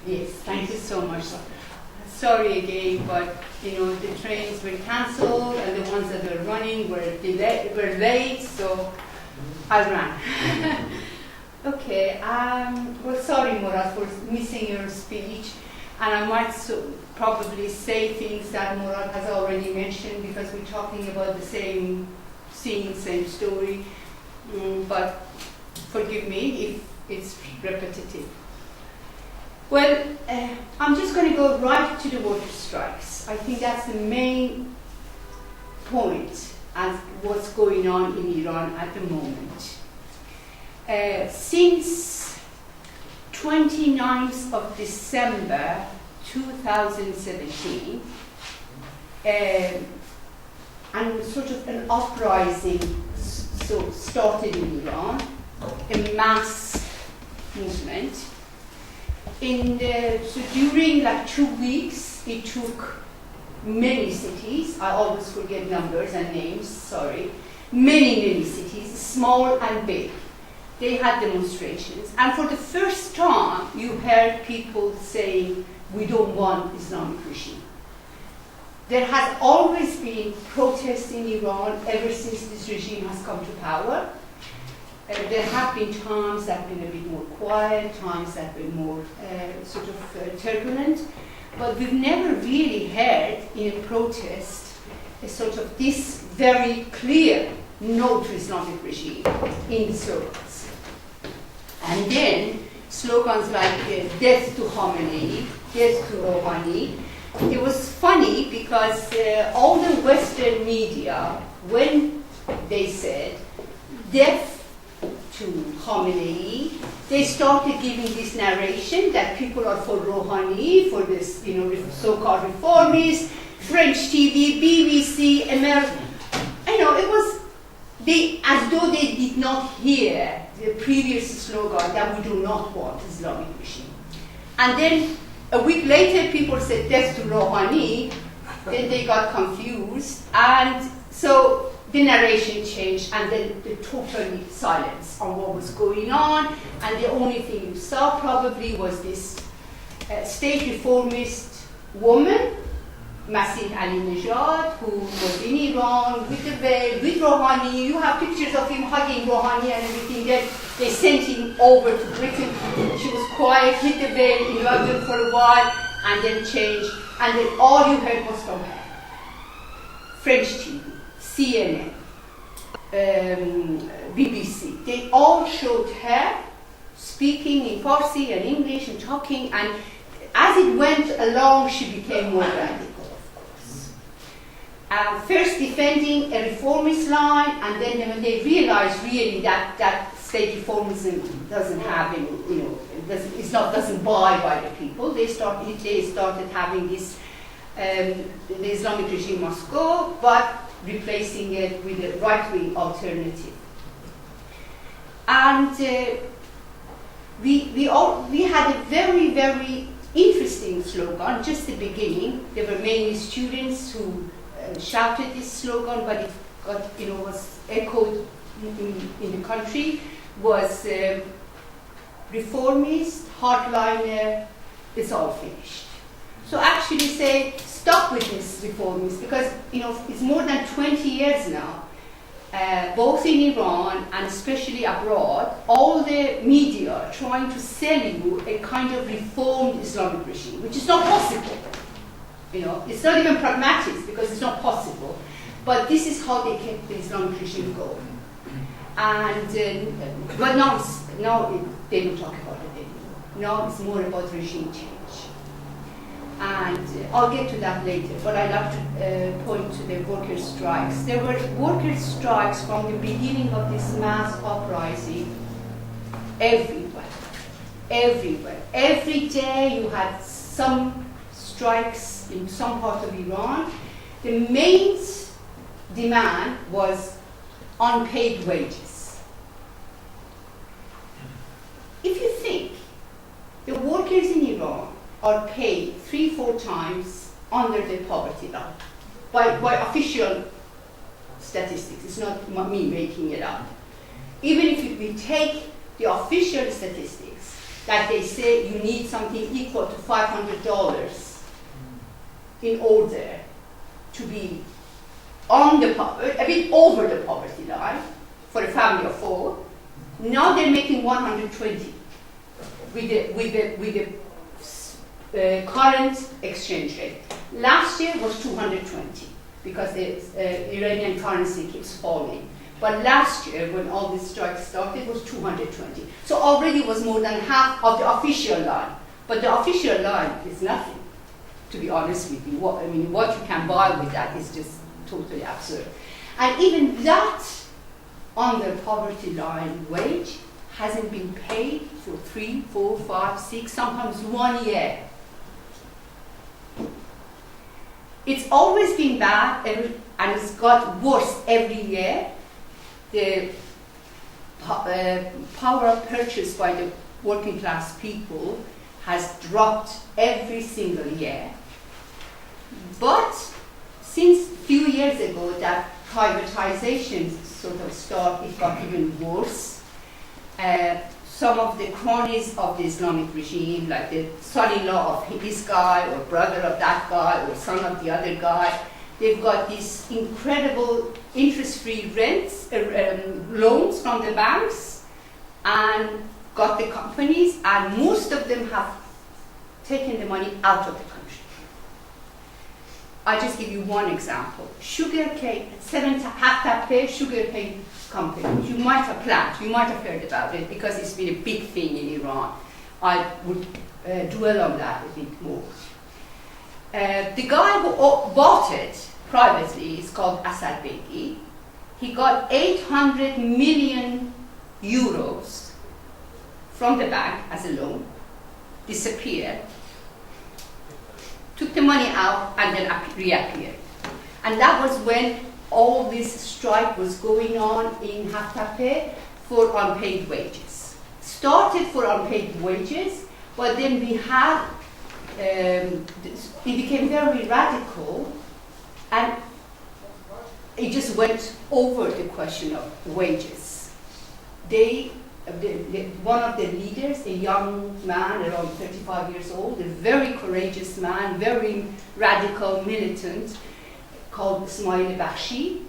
Yes, thank you so much. Sorry again, but the trains were cancelled and the ones that were running were late, so I ran. Okay, well, sorry, Murad, for missing your speech, and I might probably say things that Murad has already mentioned because we're talking about the same scene, same story, but forgive me if it's repetitive. Well, I'm just going to go right to the worker strikes. I think that's the main point as what's going on in Iran at the moment. Since 29th of December 2017, and sort of an uprising started in Iran, a mass movement. So during like 2 weeks, it took many cities. I always forget numbers and names, sorry. Many cities, small and big. They had demonstrations. And for the first time, you heard people saying, we don't want Islamic regime. There has always been protests in Iran ever since this regime has come to power. There have been times that have been a bit more quiet, times that have been more turbulent, but we've never really heard in a protest a sort of this very clear no to Islamic regime in the slogans. And then slogans like death to Khamenei, death to Rouhani. It was funny because all the Western media, when they said death to Khamenei, they started giving this narration that people are for Rouhani, for this, so-called reformists, French TV, BBC, America. It was as though they did not hear the previous slogan that we do not want Islamic regime. And then a week later, people said death to Rouhani. Then they got confused, and so the narration changed, and then the total silence on what was going on, and the only thing you saw probably was this state reformist woman, Masih Alinejad, who was in Iran with the veil, with Rouhani. You have pictures of him hugging Rouhani and everything. Then they sent him over to Britain. She was quiet with the veil in London for a while, and then changed, and then all you heard was from her. French TV. CNN, BBC, they all showed her speaking in Farsi and English and talking, and as it went along, she became more radical, of course. First defending a reformist line, and then when they realized really that state reformism doesn't have any, doesn't buy by the people, they started having this, the Islamic regime must go, but replacing it with a right-wing alternative. And we had a very, very interesting slogan, just the beginning. There were mainly students who shouted this slogan, but it got, was echoed in the country, was reformist, hardliner, it's all finished. So actually say, stop with this reformists, because it's more than 20 years now, both in Iran and especially abroad, all the media are trying to sell you a kind of reformed Islamic regime, which is not possible. It's not even pragmatic because it's not possible. But this is how they kept the Islamic regime going. And but now they don't talk about it anymore. Now it's more about regime change. And I'll get to that later, but I'd like to point to the worker strikes. There were worker strikes from the beginning of this mass uprising everywhere. Every day you had some strikes in some part of Iran. The main demand was unpaid wages. If you think the workers in Iran are paid 3-4 times under the poverty line by official statistics. It's not me making it up. Even if we take the official statistics, that they say you need something equal to $500 in order to be on the a bit over the poverty line for a family of 4. Now they're making 120 with the current exchange rate. Last year was 220 because the Iranian currency keeps falling. But last year, when all these strikes started, it was 220. So already it was more than half of the official line. But the official line is nothing, to be honest with you. What you can buy with that is just totally absurd. And even that under poverty line wage hasn't been paid for 3, 4, 5, 6, sometimes 1 year. It's always been bad, and it's got worse every year. The power of purchase by the working class people has dropped every single year. But since a few years ago that privatization sort of started, it got even worse. Some of the cronies of the Islamic regime, like the son-in-law of this guy, or brother of that guy, or son of the other guy, they've got these incredible interest-free loans from the banks and got the companies, and most of them have taken the money out of the country. I'll just give you one example. Sugarcane, Haftape sugarcane company, you might have heard about it because it's been a big thing in Iran. I would dwell on that a bit more. The guy who bought it privately is called Asad Begi. He got 800 million euros from the bank as a loan, disappeared, took the money out, and then reappeared. And that was when all this strike was going on in Haftape for unpaid wages. Started for unpaid wages, but then we had, it became very radical, and it just went over the question of wages. One of the leaders, a young man around 35 years old, a very courageous man, very radical, militant, called Ismail Bakhshi,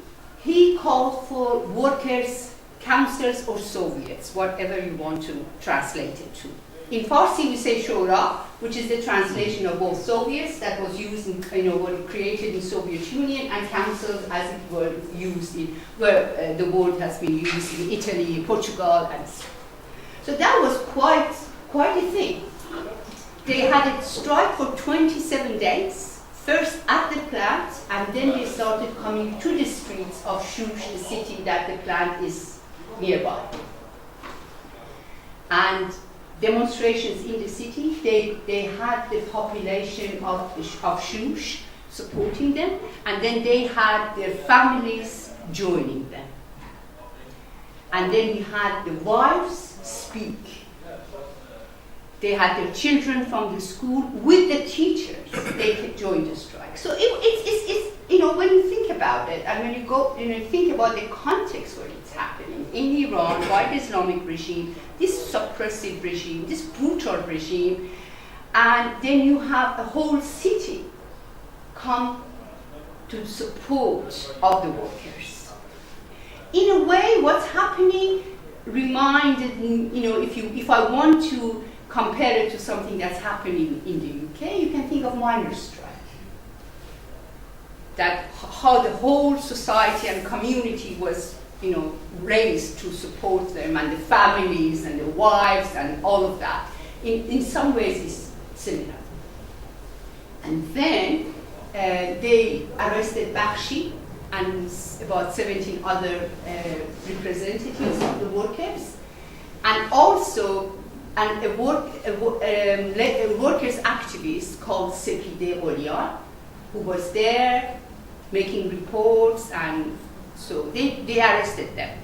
he called for workers' councils or Soviets, whatever you want to translate it to. In Farsi, we say Shura, which is the translation of both Soviets that was used in, were created in Soviet Union, and councils as it were used in, where the word has been used in Italy, Portugal, and so that was quite a thing. They had a strike for 27 days, first at the plant, and then they started coming to the streets of Shush, the city that the plant is nearby. And demonstrations in the city, they had the population of Shush supporting them, and then they had their families joining them. And then we had the wives speak. They had their children from the school with the teachers. They could join the strike. So it's when you think about it, and when you go, think about the context where it's happening in Iran by the Islamic regime, this suppressive regime, this brutal regime, and then you have a whole city come to support of the workers. In a way, what's happening reminded me, if I want to compare it to something that's happening in the UK, you can think of miners' strike. That how the whole society and community was, raised to support them, and the families and the wives and all of that. In some ways, it's similar. And then they arrested Bakhshi and about 17 other representatives of the workers, and also a workers' activist called Sepide Olian, who was there making reports, and so they arrested them.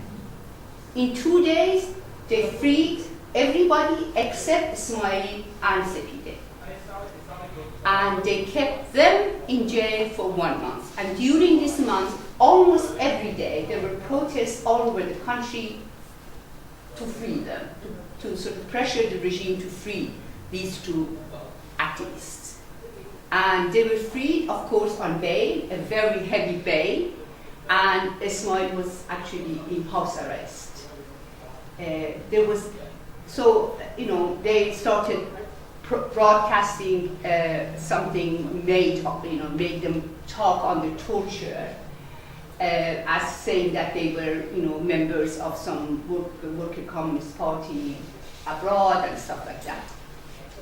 In 2 days, they freed everybody except Ismail and Sepide. And they kept them in jail for 1 month. And during this month, almost every day, there were protests all over the country to free them, to sort of pressure the regime to free these two activists. And they were freed, of course, on bail, a very heavy bail, and Ismail was actually in house arrest. They started broadcasting something made them talk under torture, as saying that they were, members of some worker communist party abroad and stuff like that.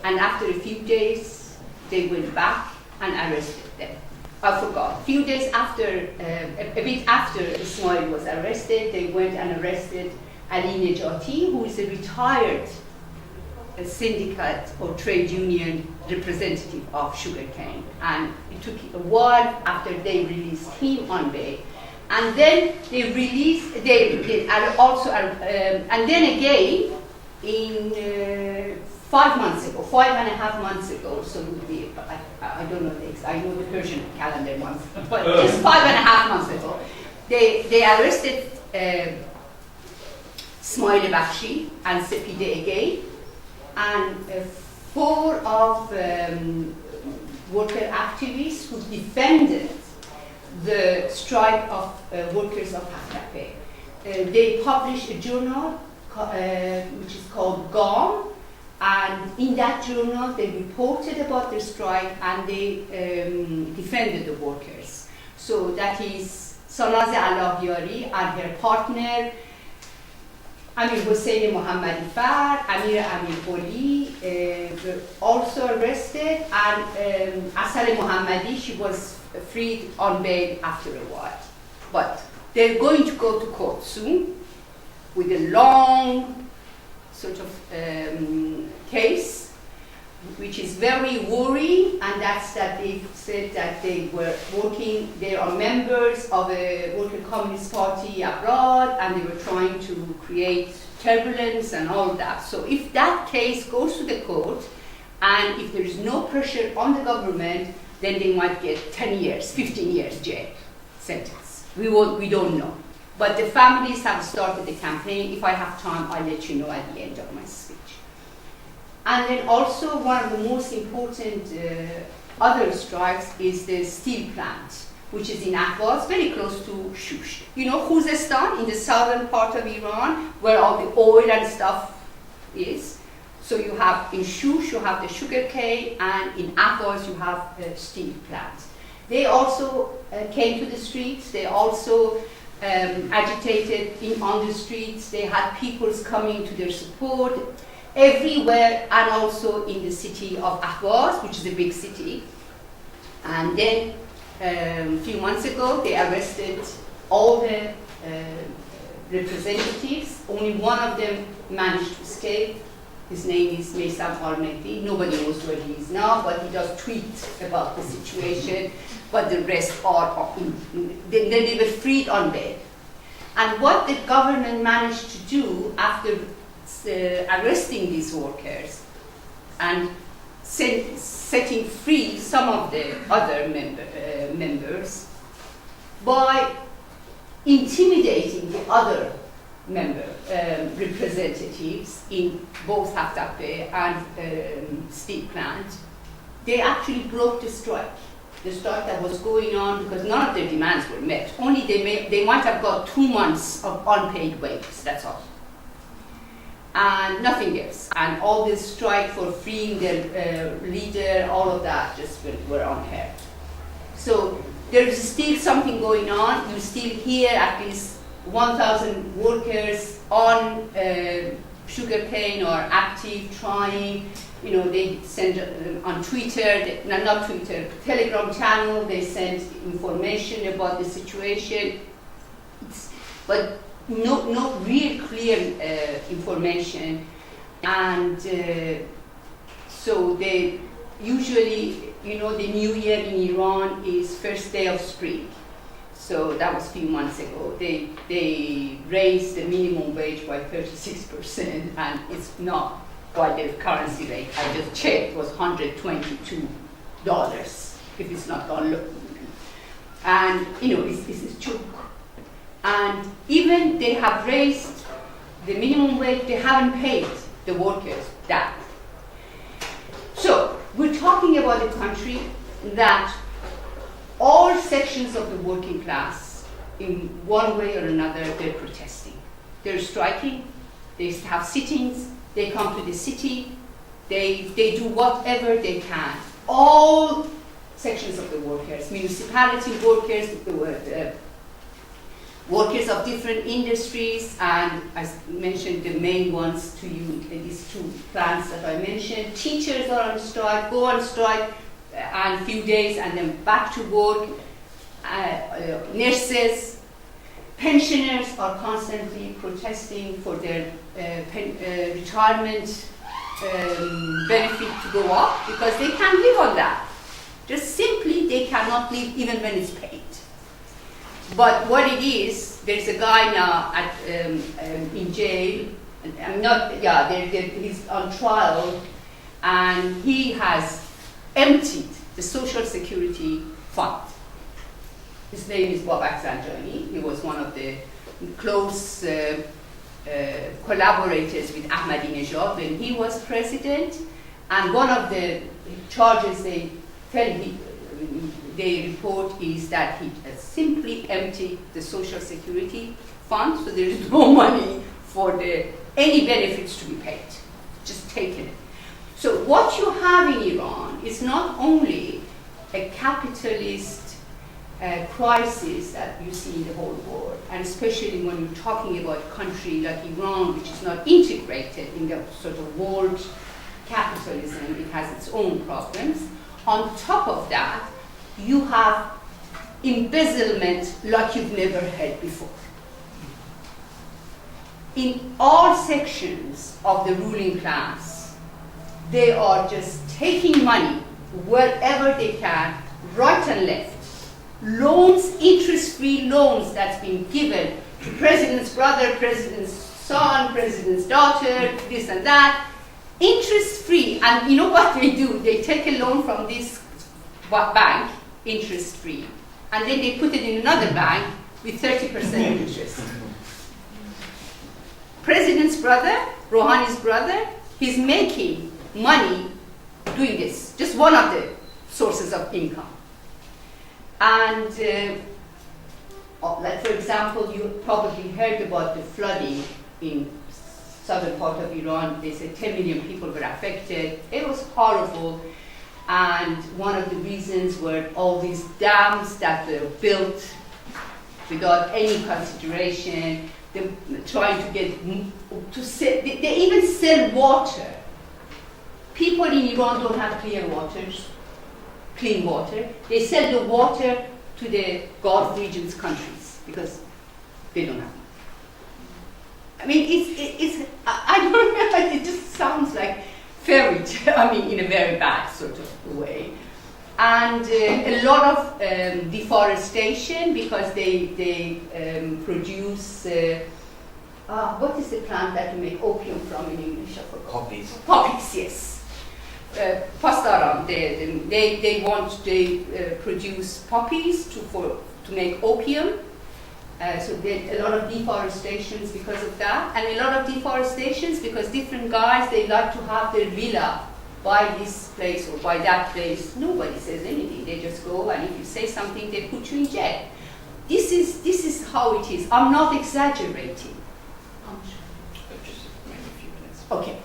And after a few days, they went back and arrested them. I forgot. A few days after, a bit after Ismail was arrested, they went and arrested Ali Nejati, who is a retired syndicate or trade union representative of sugarcane. And it took a while after they released him on bail. And then they released, and then again, in 5 months ago, 5.5 months ago, so it would be, I don't know the I know the Persian calendar months, but just 5.5 months ago, they arrested Smail Bakhshi and Sepide again, and 4 of worker activists who defended the strike of workers of Haftape. They published a journal which is called GOM, and in that journal they reported about the strike and they defended the workers. So that is Sanaz Allahyari and her partner Amir Hossein Mohammadi Far, Amir Amir Qoli were also arrested, and Asal Mohammadi, she was freed on bail after a while. But they're going to go to court soon with a long sort of case, which is very worrying, and that's that they said that they were working, they are members of a worker communist party abroad, and they were trying to create turbulence and all that. So if that case goes to the court, and if there is no pressure on the government, then they might get 10 years, 15 years jail sentence. We don't know. But the families have started the campaign. If I have time, I'll let you know at the end of my speech. And then also one of the most important other strikes is the steel plant, which is in Ahvaz, very close to Shush. You know Khuzestan, in the southern part of Iran, where all the oil and stuff is. So you have in Shush, you have the sugar cane, and in Ahvaz, you have the steel plant. They also came to the streets. They also agitated on the streets. They had peoples coming to their support everywhere, and also in the city of Ahvaz, which is a big city. And then a few months ago, they arrested all the representatives. Only one of them managed to escape. His name is Meysam Al-Mehdi. Nobody knows where he is now, but he does tweet about the situation. But the rest are, they were freed on bail. And what the government managed to do after arresting these workers and setting free some of the other members by intimidating the other representatives in both Haftape and steel plant, they actually broke the strike that was going on, because none of their demands were met. Only they might have got 2 months of unpaid wages, that's all. And nothing else. And all this strike for freeing their leader, all of that just were unheard. So there is still something going on. You still hear at least 1,000 workers on sugarcane or active, trying. You know, they send on Twitter, not Twitter, Telegram channel, they send information about the situation. But no real clear information. And so they usually, you know, the new year in Iran is first day of spring. So that was a few months ago. They raised the minimum wage by 36%, and it's not by the currency rate. I just checked, it was $122, if it's not gone. And, you know, it's a joke. And even they have raised the minimum wage, they haven't paid the workers down. So we're talking about a country that all sections of the working class, in one way or another, they're protesting. They're striking, they have sittings, they come to the city, they do whatever they can. All sections of the workers, municipality workers, workers of different industries, and I mentioned the main ones to you, these two plants that I mentioned. Teachers are on strike, go on strike, and a few days, and then back to work. Nurses, pensioners are constantly protesting for their retirement benefit to go up because they can't live on that. Just simply, they cannot live even when it's paid. But what it is, there's a guy now at, in jail. He's on trial, and he has emptied the Social Security fund. His name is Babak Zanjani. He was one of the close collaborators with Ahmadinejad when he was president. And one of the charges they report is that he has simply emptied the Social Security fund, so there is no money for any benefits to be paid, just taken it. So what you have in Iran is not only a capitalist crisis that you see in the whole world, and especially when you're talking about a country like Iran, which is not integrated in the sort of world capitalism, it has its own problems. On top of that, you have embezzlement like you've never had before. In all sections of the ruling class, they are just taking money wherever they can, right and left. Loans, interest-free loans that's been given to president's brother, president's son, president's daughter, this and that, interest-free. And you know what they do? They take a loan from this bank, interest-free, and then they put it in another bank with 30% interest. President's brother, Rouhani's brother, he's making money doing this, just one of the sources of income. And like for example, you probably heard about the flooding in southern part of Iran. They said 10 million people were affected. It was horrible. And one of the reasons were all these dams that were built without any consideration. They're trying to get to sell, they even sell water. People in Iran don't have clean water. They sell the water to the Gulf regions countries because they don't have. I mean, I don't know, it just sounds like fairy tale, I mean, in a very bad sort of way. And a lot of deforestation because they produce, what is the plant that you make opium from in English? Poppies. Poppies, yes. Pastaram, they produce poppies to make opium. So there a lot of deforestations because of that, and a lot of deforestations because different guys, they like to have their villa by this place or by that place. Nobody says anything. They just go, and if you say something, they put you in jail. This is how it is. I'm not exaggerating. Just maybe a few minutes. Okay.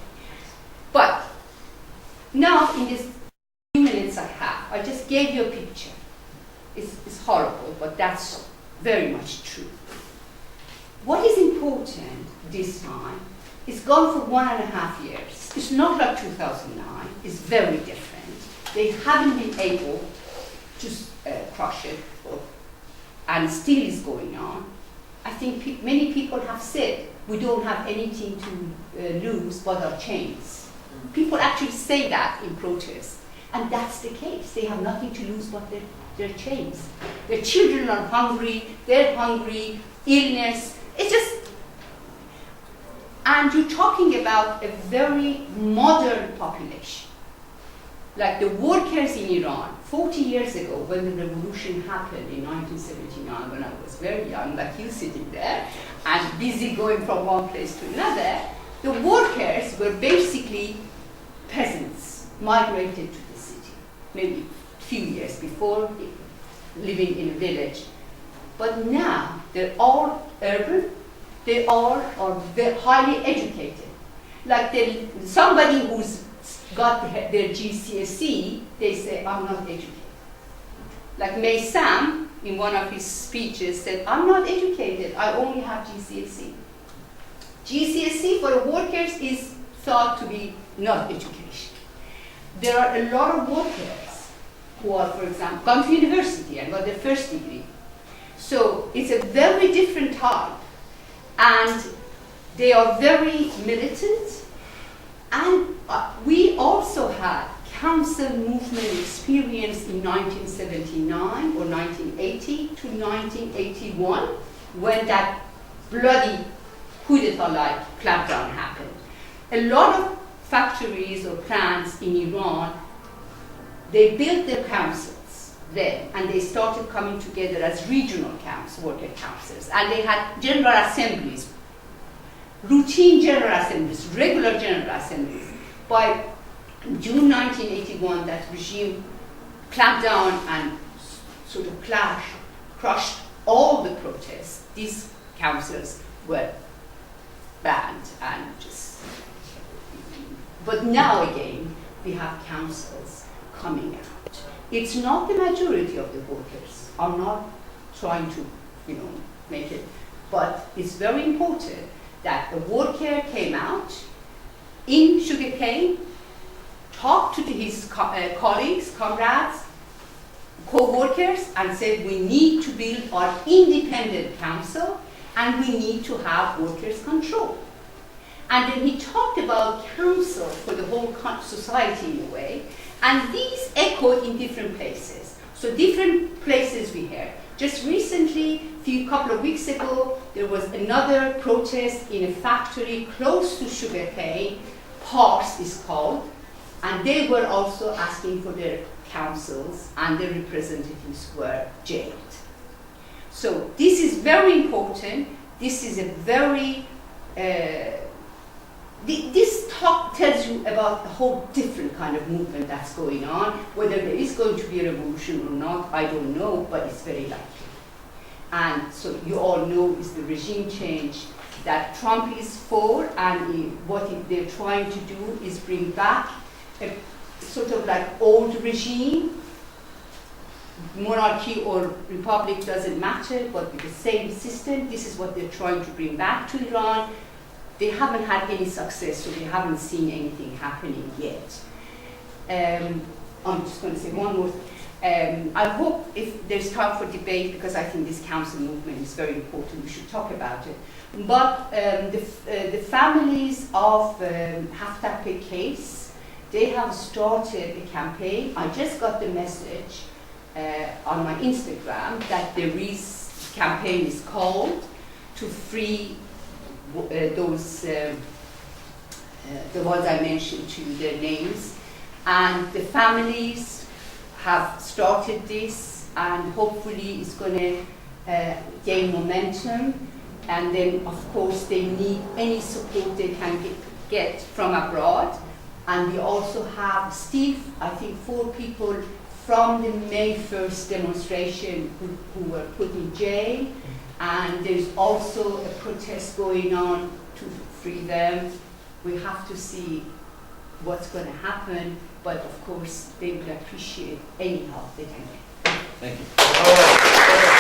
But now, in this few minutes I have, I just gave you a picture. It's horrible, but that's very much true. What is important this time is gone for 1.5 years. It's not like 2009. It's very different. They haven't been able to crush it, and still is going on. I think many people have said, we don't have anything to lose but our chains. People actually say that in protest, and that's the case. They have nothing to lose but their chains. Their children are hungry, they're hungry, illness. It's just, and you're talking about a very modern population. Like the workers in Iran, 40 years ago, when the revolution happened in 1979, when I was very young, like you sitting there, and busy going from one place to another, The workers were basically peasants, migrated to the city, maybe a few years before, living in a village. But now they're all urban, they all are highly educated. Like somebody who's got their GCSE, they say, I'm not educated. Like May Sam, in one of his speeches, said, I'm not educated, I only have GCSE. GCSE for the workers is thought to be not education. There are a lot of workers who are, for example, gone to university and got their first degree. So it's a very different type, and they are very militant. And we also had council movement experience in 1979 or 1980 to 1981, when that bloody coup d'etat-like clampdown happened. A lot of factories or plants in Iran, they built their councils then, and they started coming together as regional worker councils, and they had general assemblies, routine general assemblies, regular general assemblies. By June 1981, that regime clamped down and sort of crushed all the protests. These councils were banned and just. But now again, we have councils coming out. It's not the majority of the workers. I'm not trying to, make it, but it's very important that a worker came out in sugarcane, talked to his colleagues, comrades, co-workers, and said, we need to build our independent council, and we need to have workers' control. And then he talked about council for the whole society in a way, and these echoed in different places. So different places we heard. Just recently, couple of weeks ago, there was another protest in a factory close to sugarcane, Pars is called, and they were also asking for their councils, and their representatives were jailed. So this is very important. This is a very, this talk tells you about a whole different kind of movement that's going on. Whether there is going to be a revolution or not, I don't know, but it's very likely. And so you all know is the regime change that Trump is for, and what they're trying to do is bring back a sort of like old regime. Monarchy or republic doesn't matter, but with the same system. This is what they're trying to bring back to Iran. They haven't had any success, so we haven't seen anything happening yet. I'm just going to say one more thing. I hope if there's time for debate, because I think this council movement is very important, we should talk about it. But the families of Haftar case, they have started a campaign. I just got the message on my Instagram that there is campaign is called to free those the ones I mentioned to you, their names, and the families have started this, and hopefully it's going to gain momentum. And then, of course, they need any support they can get from abroad. And we also have, Steve, I think 4 people from the May 1st demonstration who were put in jail. And there's also a protest going on to free them. We have to see what's going to happen, but of course they would appreciate any help they can get. Thank you.